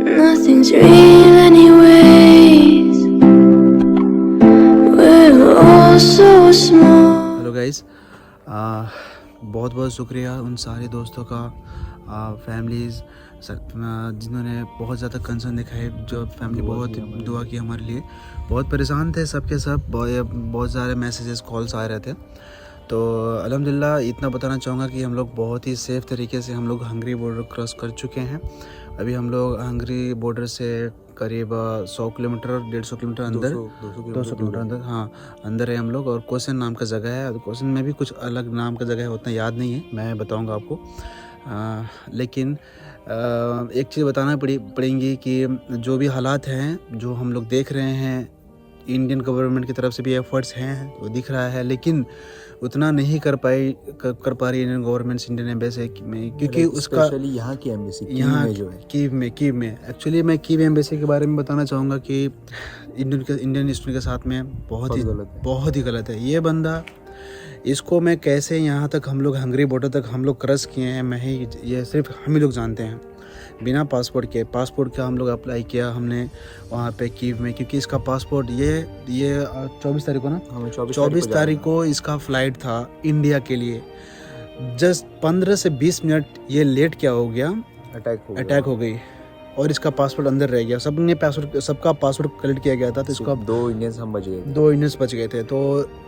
Nothing's real anyways. We're all so small. Hello guys, बहुत बहुत शुक्रिया उन सारे दोस्तों का, फैमिलीज़ जिन्होंने बहुत ज़्यादा कंसर्न दिखाए, जो फैमिली बहुत दुआ की हमारे लिए। बहुत परेशान थे सबके सब, बहुत सारे मैसेजेस कॉल्स आ रहे थे। तो अल्हम्दुलिल्लाह इतना बताना चाहूँगा कि हम लोग बहुत ही सेफ़ तरीके से हम लोग हंगरी बॉर्डर क्रॉस कर चुके हैं। अभी हम लोग हंगरी बॉर्डर से करीब 100 किलोमीटर 150 किलोमीटर अंदर 200 किलोमीटर अंदर, हाँ अंदर है हम लोग। और कोसन नाम का जगह है, कोसन में भी कुछ अलग नाम का जगह है, उतना याद नहीं है, मैं बताऊंगा आपको। लेकिन एक चीज़ बताना पड़ेंगी कि जो भी हालात हैं, जो हम लोग देख रहे हैं, इंडियन गवर्नमेंट की तरफ से भी एफर्ट्स हैं, वो दिख रहा है, लेकिन उतना नहीं कर पा रही इंडियन गवर्नमेंट इंडियन एम्बेसी में, क्योंकि उसका यहाँ की एम्बेसी यहाँ में जो है कीव में एक्चुअली मैं कीव एम्बेसी के बारे में बताना चाहूँगा कि इंडियन स्टूडेंट के साथ में बहुत ही गलत है ये बंदा। इसको मैं कैसे यहाँ तक हम लोग हंगरी बॉर्डर तक हम लोग क्रॉस किए हैं, ये सिर्फ हम ही लोग जानते हैं। बिना पासपोर्ट का हम लोग अप्लाई किया हमने वहाँ पे कीव में, क्योंकि इसका पासपोर्ट ये 24 तारीख को ना, 24 तारीख को इसका फ़्लाइट था इंडिया के लिए। जस्ट 15 से 20 मिनट ये लेट क्या हो गया, अटैक हो गई और इसका पासपोर्ट अंदर रह गया। सबका पासपोर्ट कलेक्ट किया गया था, तो इसका 2 इंडियंस बच गए थे। तो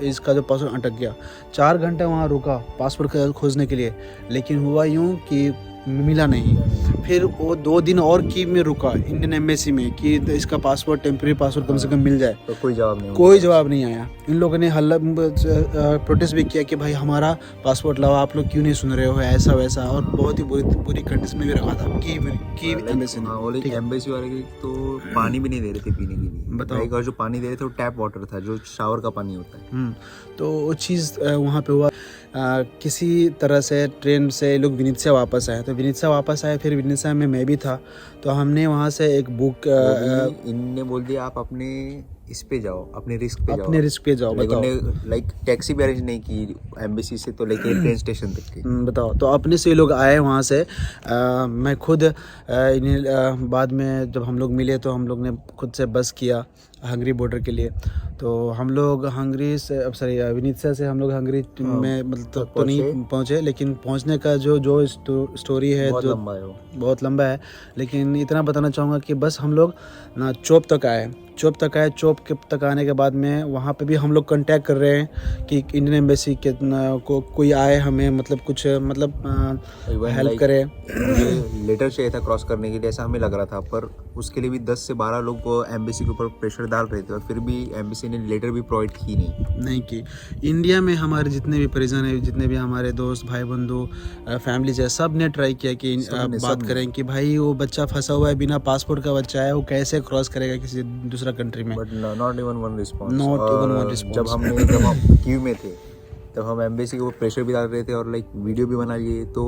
इसका जो पासपोर्ट अटक गया, 4 घंटे वहाँ रुका पासपोर्ट खोजने के लिए, लेकिन हुआ यूँ कि मिला नहीं। फिर वो 2 दिन और कीव में रुका इंडियन एम्बेसी में कि इसका पासपोर्ट, टेम्प्रेरी पासपोर्ट कम से कम मिल जाए, तो कोई जवाब नहीं आया। इन लोगों ने हल्ला प्रोटेस्ट भी किया कि भाई हमारा पासपोर्ट लाओ, आप लोग क्यों नहीं सुन रहे हो, ऐसा वैसा, और बहुत ही बुरी कंडीशन में भी रखा था कीव एम्बेसी ने। एम्बेसी वाले की तो पानी भी नहीं दे रहे थे पीने के लिए, बताओ। जो पानी दे रहे थे वो टैप वाटर था, जो शावर का पानी होता है। तो वो चीज़ वहाँ पे हुआ। किसी तरह से ट्रेन से लोग विनीतसा वापस आए, तो विनीतसा वापस आए, फिर विनीतसा में मैं भी था, तो हमने वहाँ से एक बुक, इनने बोल दिया आप अपने इस पे जाओ, अपने रिस्क पे जाओ, बताओ। लाइक टैक्सी भी अरेंज नहीं की एम्बेसी से तो लेके ट्रेन स्टेशन तक की। बताओ, तो अपने से लोग आए वहाँ से। मैं खुद बाद में जब हम लोग मिले तो हम लोग ने खुद से बस किया हंगरी बॉर्डर के लिए। तो हम लोग विनीतसा से हम लोग हंगरी में मतलब तो नहीं पहुँचे, लेकिन पहुँचने का जो स्टोरी है बहुत लंबा है। लेकिन इतना बताना चाहूँगा कि बस हम लोग ना चोप तक आए। चोप तक आने के बाद में वहाँ पे भी हम लोग कांटेक्ट कर रहे हैं कि इंडियन एम्बेसी के को कोई आए, हमें मतलब कुछ हेल्प करे। लेटर चाहिए था क्रॉस करने के लिए, ऐसा हमें लग रहा था, पर उसके लिए भी 10 से 12 लोग एम्बेसी के ऊपर प्रेशर डाल रहे थे, और फिर भी एम्बेसी ने लेटर भी प्रोवाइड की नहीं की। इंडिया में हमारे जितने भी परिजन हैं, जितने भी हमारे दोस्त भाई बंधु फैमिलीज है, सब ने ट्राई किया कि बात करें कि भाई वो बच्चा फंसा हुआ है, बिना पासपोर्ट का बच्चा है, वो कैसे क्रॉस करेगा किसी दूसरा कंट्री में। But not even one response. जब हम कीव में थे तब हम एम्बेसी के ऊपर प्रेशर भी डाल रहे थे और लाइक वीडियो भी बना लिए, तो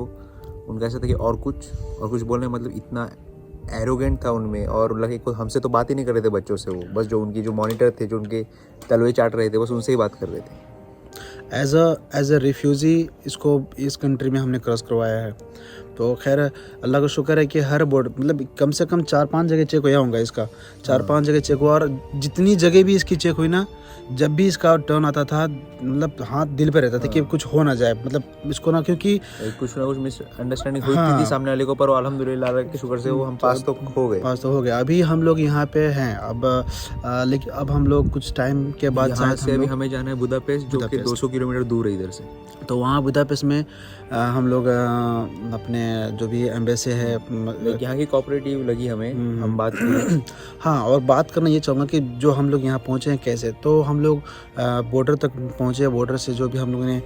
उनका ऐसा था कि और कुछ बोलने, मतलब इतना एरोगेंट था उनमें, और लगे हमसे तो बात ही नहीं कर रहे थे बच्चों से, वो बस जो उनकी जो मॉनिटर थे, जो उनके तलवे चाट रहे थे, बस उनसे ही बात कर रहे थे। एज अ रिफ्यूज़ी इसको इस कंट्री में हमने क्रॉस करवाया है। तो खैर अल्लाह का शुक्र है कि हर बॉर्डर मतलब कम से कम 4-5 जगह चेक हुआ होगा इसका, 4-5 जगह चेक हुआ, और जितनी जगह भी इसकी चेक हुई ना, जब भी इसका टर्न आता था, मतलब हाथ दिल पे रहता था कि कुछ हो ना जाए, मतलब इसको ना, क्योंकि कुछ ना कुछ मिसअंडरस्टैंडिंग हुई थी सामने वाले को, पर अल्हम्दुलिल्लाह के शुक्र से वो हम पास तो हो गए। अभी हम लोग यहाँ पे हैं लेकिन अब हम लोग कुछ टाइम के बाद से अभी हमें जाना है बुदापेस्ट, जो कि 200 किलोमीटर दूर है इधर से। तो वहाँ बुदापेस्ट में हम लोग अपने जो भी एम्बेसी है, यहाँ की कोऑपरेटिव लगी हमें, हम बात करें। हाँ, और बात करना ये चाहूँगा कि जो हम लोग यहाँ पहुँचे हैं कैसे। तो हम लोग बॉर्डर तक पहुँचे, बॉर्डर से जो भी हम लोगों ने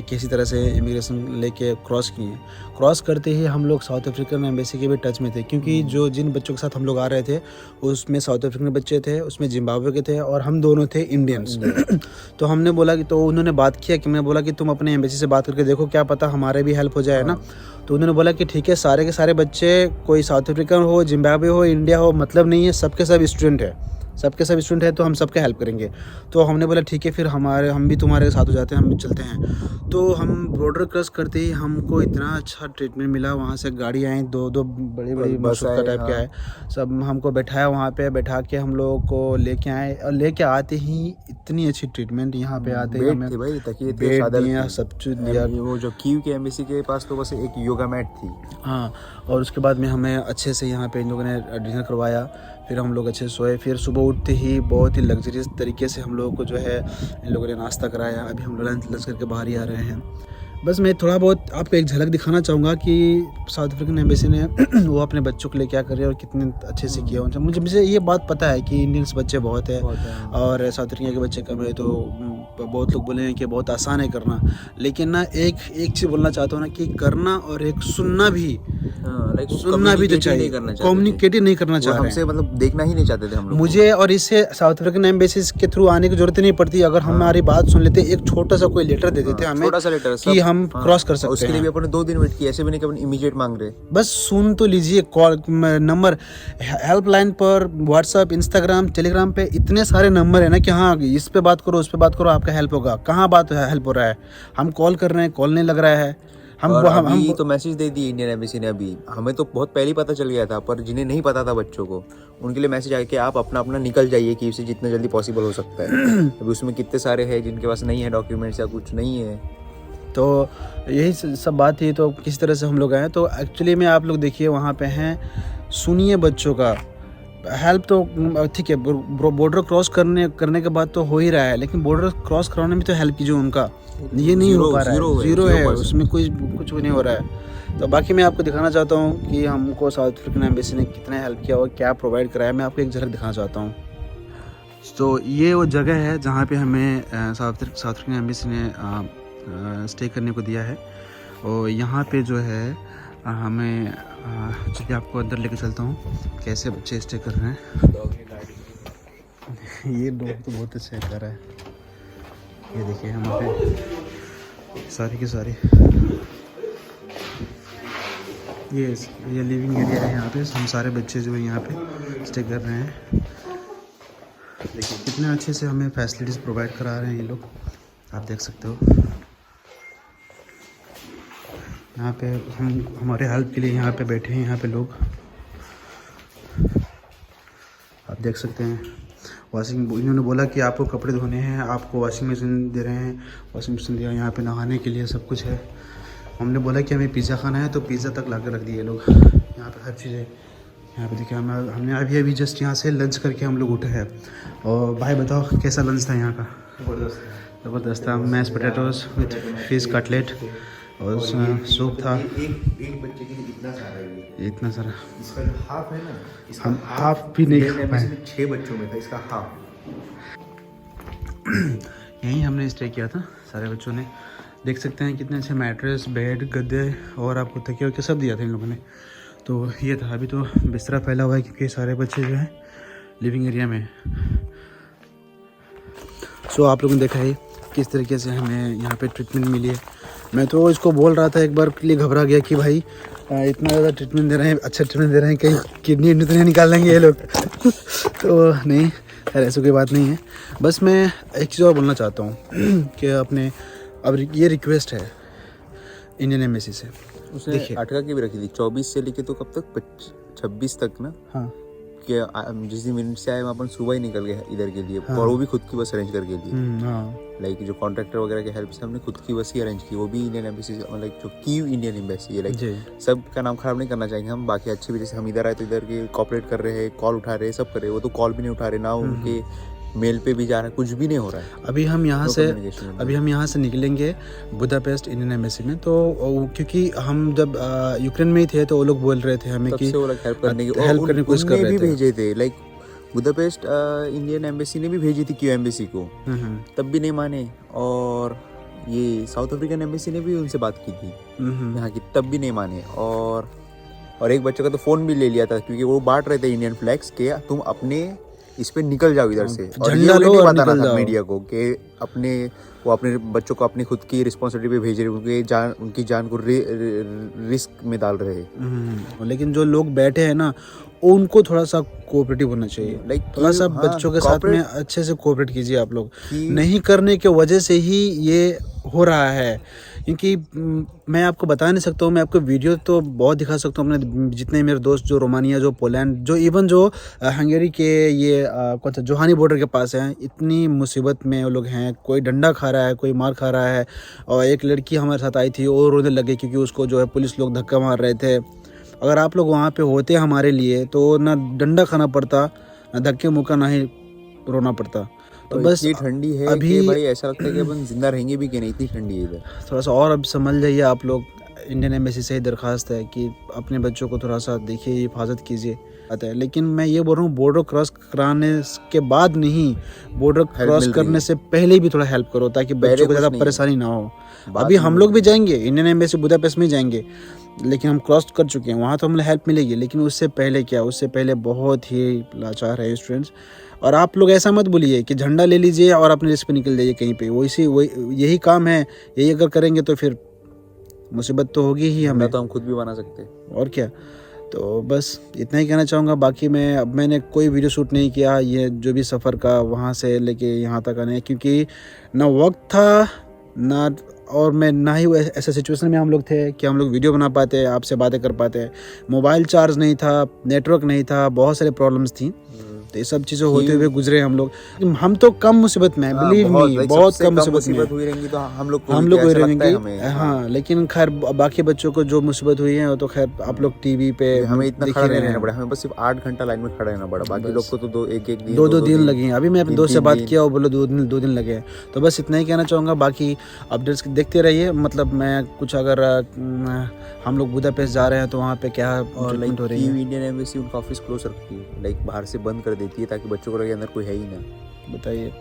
किसी तरह से इमिग्रेशन लेके क्रॉस किए। क्रॉस करते ही हम लोग साउथ अफ्रीकन एम्बेसी के भी टच में थे, क्योंकि जिन बच्चों के साथ हम लोग आ रहे थे उसमें साउथ अफ्रीकन बच्चे थे, उसमें जिम्बाब्वे के थे, और हम दोनों थे इंडियंस। तो हमने बोला कि, तो उन्होंने बात किया कि, मैं बोला कि तुम अपने एम्बेसी से बात करके देखो, क्या पता हमारे भी हेल्प हो जाए ना। तो उन्होंने बोला कि ठीक है, सारे के सारे बच्चे, कोई साउथ अफ्रीकन हो, जिम्बाब्वे हो, इंडिया हो, मतलब नहीं है, सबके सब स्टूडेंट है, सबके सब स्टूडेंट है तो हम सबके हेल्प करेंगे। तो हमने बोला ठीक है, फिर हम भी तुम्हारे साथ हो जाते हैं, हम भी चलते हैं। तो हम बॉर्डर क्रॉस करते ही हमको इतना अच्छा ट्रीटमेंट मिला। वहाँ से गाड़ी आई, दो बड़ी बड़ी बस का आए, टाइप हाँ। के आए, सब हमको बैठाया वहाँ पे, बैठा के हम लोगों को लेके आए। और लेके आते ही इतनी अच्छी ट्रीटमेंट, यहाँ पे आते ही बेड हमें थे भाई, तकिए थे, बेड चादर दिया, थी। सब चीज़ दिया। वो जो कीव के एम्बेसी के पास तो बस एक योगा मैट थी। हाँ, और उसके बाद में हमें अच्छे से यहाँ पे इन लोगों ने डिनर करवाया। फिर हम लोग अच्छे से सोए। फिर सुबह उठते ही बहुत ही लग्जरियस तरीके से हम लोगों को जो है इन लोगों ने नाश्ता कराया। अभी हम लोग लंच करके बाहर ही आ रहे हैं। बस मैं थोड़ा बहुत आपको एक झलक दिखाना चाहूँगा कि साउथ अफ्रीकन एम्बेसी ने वो अपने बच्चों के लिए क्या कर रहे हैं और कितने अच्छे से किया उनसे। मुझे ये बात पता है कि इंडियंस बच्चे बहुत है और साउथ अफ्रीका के बच्चे कम है। तो बहुत लोग बोले हैं कि बहुत आसान है करना, लेकिन ना एक चीज़ बोलना चाहता हूँ ना कि करना और एक सुनना भी, सुनना भी तो चाहिए। कम्युनिकेट नहीं करना चाह रहे हमसे मतलब देखना ही नहीं चाहते थे हम लोग। मुझे और इससे साउथ अफ्रीकन एम्बेसी के थ्रू आने की जरूरत नहीं पड़ती। अगर हमारी बात सुन लेते, एक छोटा सा कोई लेटर दे देते हमें, छोटा सा लेटर कि हम क्रॉस कर सकते हैं। उसके लिए भी अपने 2 दिन वेट किया, ऐसे भी नहीं कि अपन इमीडिएट मांग रहे। बस सुन तो लीजिए। कॉल नंबर, हेल्पलाइन पर, व्हाट्सएप, इंस्टाग्राम, टेलीग्राम पे इतने सारे नंबर है ना कि हाँ इस पे बात करो, उस पे बात करो, आपका हेल्प होगा। कहाँ बात हेल्प हो रहा है? हम कॉल कर रहे हैं, कॉल नहीं लग रहा है। हम तो मैसेज दे दिए इंडियन एम्बेसी ने। अभी हमें तो बहुत पहले ही पता चल गया था, पर जिन्हें नहीं पता था बच्चों को, उनके लिए मैसेज आया कि आप अपना निकल जाइए कि उससे जितना जल्दी पॉसिबल हो सकता है। अभी उसमें कितने सारे हैं जिनके पास नहीं है डॉक्यूमेंट्स या कुछ नहीं है। तो यही सब बात थी। तो किस तरह से हम लोग आए, तो एक्चुअली में आप लोग देखिए वहाँ पे हैं, सुनिए बच्चों का हेल्प। तो ठीक है, बॉर्डर क्रॉस करने के बाद तो हो ही रहा है, लेकिन बॉर्डर क्रॉस कराने में तो हेल्प कीजिए उनका। ये नहीं हो पा रहा है, जीरो है उसमें, कुछ भी नहीं हो रहा है। तो बाकी मैं आपको दिखाना चाहता हूँ कि हमको साउथ अफ्रीकन एम्बेसी ने कितना हेल्प किया और क्या प्रोवाइड कराया। मैं आपको एक झलक दिखाना चाहता हूँ। तो ये वो जगह है जहाँ पे हमें साउथ अफ्रीकन एम्बेसी ने स्टे करने को दिया है। और यहाँ पे जो है हमें चलिए आपको अंदर लेके चलता हूँ कैसे बच्चे स्टे कर रहे हैं। ये डॉग तो बहुत अच्छा कर रहा है। ये देखिए यहाँ पे सारी की सारी ये लिविंग एरिया है। यहाँ पे हम सारे बच्चे जो है यहाँ पे स्टे कर रहे हैं। देखिए कितने अच्छे से हमें फैसिलिटीज़ प्रोवाइड करा रहे हैं ये लोग, आप देख सकते हो। यहाँ पे हम हमारे हेल्प के लिए यहाँ पे बैठे हैं, यहाँ पे लोग आप देख सकते हैं। इन्होंने बोला कि आपको कपड़े धोने हैं, आपको वॉशिंग मशीन दे रहे हैं, वॉशिंग मशीन दिया, यहाँ पे नहाने के लिए सब कुछ है। हमने बोला कि हमें पिज़्ज़ा खाना है तो पिज़्ज़ा तक ला कर रख दिए लोग। यहाँ पे हर चीज़ है। यहाँ पे देखिए हमने अभी जस्ट यहाँ से लंच करके हम लोग उठे हैं। और भाई बताओ कैसा लंच था यहाँ का? ज़बरदस्त था। Mash potatoes with fish cutlet और सूप था। एक बच्चे के लिए इतना सारा इसका जो हाफ है ना, हम हाफ भी नहीं खा पाए। 6 बच्चों में था इसका हाफ। यहीं हमने स्टे किया था सारे बच्चों ने। देख सकते हैं कितने अच्छे मैट्रेस, बेड, गद्दे और आपको तकिया वकिया सब दिया था इन लोगों ने। तो ये था। अभी तो बिस्तरा फैला हुआ है क्योंकि सारे बच्चे जो है लिविंग एरिया में। सो आप लोगों ने देखा है किस तरीके से हमें यहाँ पे ट्रीटमेंट मिली है। मैं तो इसको बोल रहा था, एक बार के लिए घबरा गया कि भाई इतना ज़्यादा ट्रीटमेंट दे रहे हैं, अच्छा ट्रीटमेंट दे रहे हैं, कहीं किडनी तो नहीं निकाल लेंगे ये लोग। तो नहीं, खैर ऐसी कोई बात नहीं है। बस मैं एक चीज़ और बोलना चाहता हूँ कि अपने अब ये रिक्वेस्ट है इंडियन एम्बेसी से। उसने 18 की भी रखी थी, 24 से लेके तो कब तक 26 तक ना। हाँ, कि जिस दिन मिनट से आए अपन सुबह ही निकल गए इधर के लिए। और वो भी खुद की बस अरेंज करके लिए। हाँ, लाइक जो कॉन्ट्रैक्टर वगैरह के हेल्प से हमने खुद की बस ही अरेंज की, वो भी इंडियन एम्बेसी, लाइक जो कीव इंडियन एम्बेसी है। लाइक सब का नाम खराब नहीं करना चाहेंगे हम, बाकी अच्छे भी। जैसे हम इधर आए तो इधर के कॉपरेट कर रहे हैं, कॉल उठा रहे हैं, सब कर रहे हैं। वो तो कॉल भी नहीं उठा रहे ना, उनके मेल पे भी जा रहा है, कुछ भी नहीं हो रहा है। अभी हम यहाँ से निकलेंगे बुदापेस्ट इंडियन एम्बेसी में। तो क्योंकि हम जब यूक्रेन में ही थे तो वो लोग बोल रहे थे हमें कि वो लोग हेल्प करने की कोशिश कर रहे थे। भेजे थे लाइक बुदापेस्ट इंडियन एम्बेसी ने भी भेजी थी क्यू एम्बेसी को, तब भी नहीं माने। और ये साउथ अफ्रीकन एम्बेसी ने भी उनसे बात की थी यहाँ की, तब भी नहीं माने। और एक बच्चे का तो फ़ोन भी ले लिया था क्योंकि वो बांट रहे थे इंडियन फ्लैग्स के, तुम अपने इस पे निकल जाओ इधर से। और ये नहीं बताना था मीडिया को कि वो अपने बच्चों को अपनी खुद की रिस्पॉन्सिबिलिटी पे भेज रहे, उनकी जान को रिस्क में डाल रहे हैं। लेकिन जो लोग बैठे हैं ना उनको थोड़ा सा कोऑपरेटिव होना चाहिए, Like थोड़ा सा हाँ, बच्चों के साथ में cooperate- अच्छे से कोऑपरेट कीजिए आप लोग। कि- नहीं करने के वजह से ही ये हो रहा है, क्योंकि मैं आपको बता नहीं सकता हूँ, मैं आपको वीडियो तो बहुत दिखा सकता हूँ अपने जितने मेरे दोस्त जो रोमानिया, जो पोलैंड, जो इवन जो हंगेरी के ये कौन सा जोहानी बॉर्डर के पास हैं, इतनी मुसीबत में वो लोग हैं। कोई डंडा खा रहा है, कोई मार खा रहा है। और एक लड़की हमारे साथ आई थी और रोने लगे क्योंकि उसको जो है पुलिस लोग धक्का मार रहे थे। अगर आप लोग वहाँ पे होते हमारे लिए तो ना डंडा खाना पड़ता, ना धक्के मुक्का, ना ही रोना पड़ता। तो बस इतनी ठंडी है अभी कि भाई ऐसा लगता है कि अपन जिंदा रहेंगे भी कि नहीं, इतनी ठंडी है इधर। थोड़ा सा और अब समझ जाइए आप लोग। इंडियन एम्बेसी से ही दरख्वास्त है कि अपने बच्चों को थोड़ा सा देखिए, हिफाजत कीजिए। आता है, लेकिन मैं ये बोल रहा हूँ बॉर्डर क्रॉस कराने के बाद नहीं, बॉर्डर क्रॉस करने से पहले भी थोड़ा हेल्प करो ताकि बच्चों को ज़्यादा परेशानी ना हो। अभी हम लोग भी जाएंगे, इंडियन एम्बेसी बुदापेस्ट में जाएंगे, लेकिन हम क्रॉस कर चुके हैं, वहाँ तो हमें हेल्प मिलेगी। लेकिन उससे पहले क्या, उससे पहले बहुत ही लाचार है स्टूडेंट्स। और आप लोग ऐसा मत बोलिए कि झंडा ले लीजिए और अपने रिस्क पे निकल जाइए कहीं पे। वही यही काम है, यही अगर करेंगे तो फिर मुसीबत तो होगी ही हमें। तो हम खुद भी बना सकते हैं और क्या। तो बस इतना ही कहना चाहूँगा। बाकी मैंने कोई वीडियो शूट नहीं किया ये जो भी सफ़र का वहाँ से लेके यहाँ तक आने, क्योंकि ना वक्त था ना, और मैं ना ही ऐसे सिचुएशन में हम लोग थे कि हम लोग वीडियो बना पाते, आपसे बातें कर पाते। मोबाइल चार्ज नहीं था, नेटवर्क नहीं था, बहुत सारे प्रॉब्लम्स थी। तो ये सब चीज़ें होते हुए गुजरे हम लोग। हम तो कम मुसीबत में हैं, बिलीव मी, बहुत कम मुसीबत हुई रहेंगी तो हम लोग हुई रहेंगे। हाँ, लेकिन खैर बाकी बच्चों को जो मुसीबत हुई है वो तो खैर आप लोग टीवी पे हमें इतना खड़ा नहीं रहना पड़ा, हमें बस सिर्फ 8 घंटा लाइन में खड़ा रहना पड़ा। बाकी लोग को तो दो दिन लगे हैं। अभी मैं अपने दोस्त से बात किया, वो बोले 2 दिन लगे हैं। तो बस इतना ही कहना चाहूँगा। बाकी अपडेट्स देखते रहिए। मतलब मैं कुछ अगर हम लोग बुदापेस्ट जा रहे हैं तो वहाँ पे क्या ट्रीटमेंट हो रही है। इंडियन एम्बेसी उनका ऑफिस क्लोज रखती है, लाइक बाहर से बंद कर देती है ताकि बच्चों को लगे अंदर कोई है ही ना। बताइए।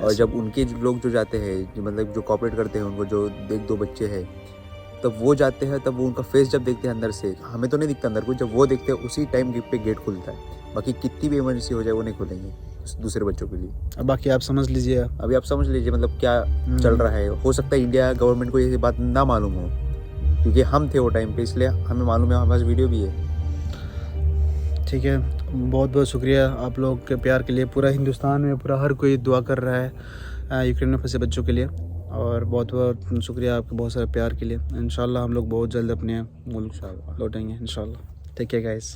और जब उनके लोग जो जाते हैं, मतलब जो कॉपरेट करते हैं, उनको जो 1-2 बच्चे हैं, तब वो जाते हैं, तब वो उनका फेस जब देखते हैं अंदर से, हमें तो नहीं दिखता अंदर को, जब वो देखते हैं उसी टाइम पे गेट खुलता है। बाकी कितनी भी इमरजेंसी हो जाए वो नहीं खोलेंगे दूसरे बच्चों के लिए। अब बाकी आप समझ लीजिए। अभी आप समझ लीजिए मतलब क्या चल रहा है। हो सकता है इंडिया गवर्नमेंट को ये बात ना मालूम हो, क्योंकि हम थे वो टाइम पे, इसलिए हमें मालूम है, हमारे पास वीडियो भी है। ठीक है, बहुत बहुत शुक्रिया आप लोग के प्यार के लिए। पूरा हिंदुस्तान में पूरा हर कोई दुआ कर रहा है यूक्रेन में फंसे बच्चों के लिए। और बहुत बहुत शुक्रिया आपके बहुत सारे प्यार के लिए। इंशाल्लाह हम लोग बहुत जल्द अपने मुल्क लौटेंगे इंशाल्लाह। Take care guys.